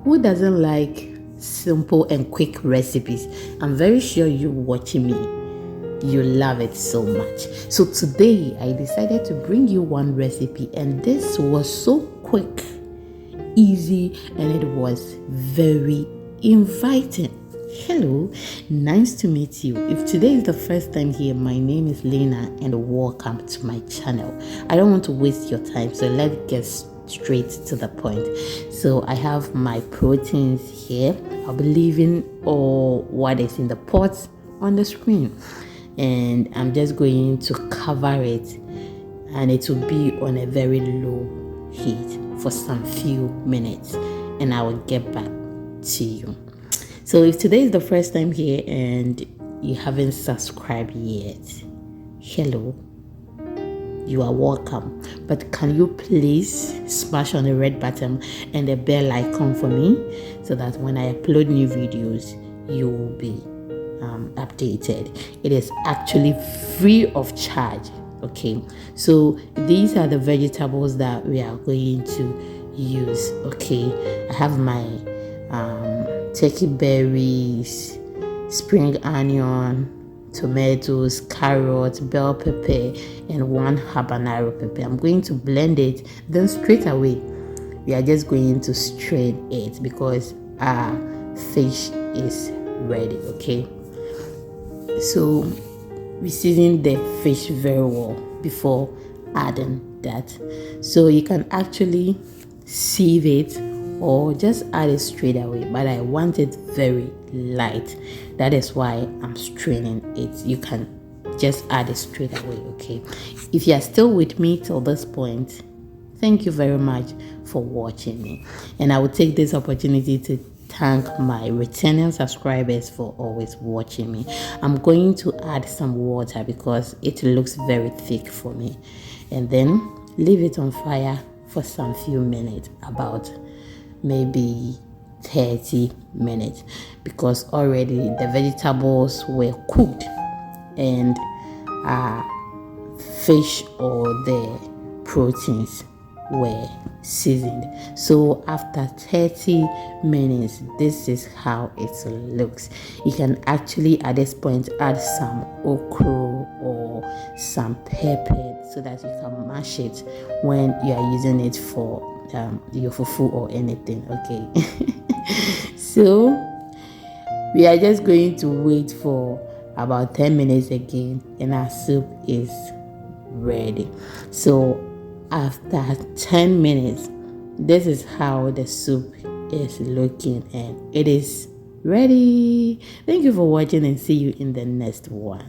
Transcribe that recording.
Who doesn't like simple and quick recipes? I'm very sure you watching me, you love it so much. So today I decided to bring you one recipe, and this was so quick, easy, and it was very inviting. Hello, nice to meet you. If today is the first time here, my name is Lena and welcome to my channel. I don't want to waste your time, so let's get straight to the point. So I have my proteins here. I'll be leaving all what is in the pot on the screen, and I'm just going to cover it, and it will be on a very low heat for some few minutes, and I will get back to you. So if today is the first time here and you haven't subscribed yet, hello, you are welcome. But can you please smash on the red button and the bell icon for me, so that when I upload new videos, you will be updated. It is actually free of charge. Okay, so these are the vegetables that we are going to use. Okay, I have my turkey berries, spring onion, tomatoes, carrots, bell pepper, and one habanero pepper. I'm going to blend it. Then straight away, we are just going to strain it because our fish is ready. Okay, so we season the fish very well before adding that. So you can actually sieve it or just add it straight away, but I want it very light. That is why I'm straining it. You can just add it straight away. Okay, if you are still with me till this point, thank you very much for watching me, and I will take this opportunity to thank my returning subscribers for always watching me. I'm going to add some water because it looks very thick for me, and then leave it on fire for some few minutes, about maybe 30 minutes, because already the vegetables were cooked and fish or the proteins were seasoned. So after 30 minutes, this is how it looks. You can actually at this point add some okra or some pepper so that you can mash it when you are using it for your fufu or anything. Okay, so we are just going to wait for about 10 minutes again, and our soup is ready. So after 10 minutes, this is how the soup is looking, and it is ready. Thank you for watching, and see you in the next one.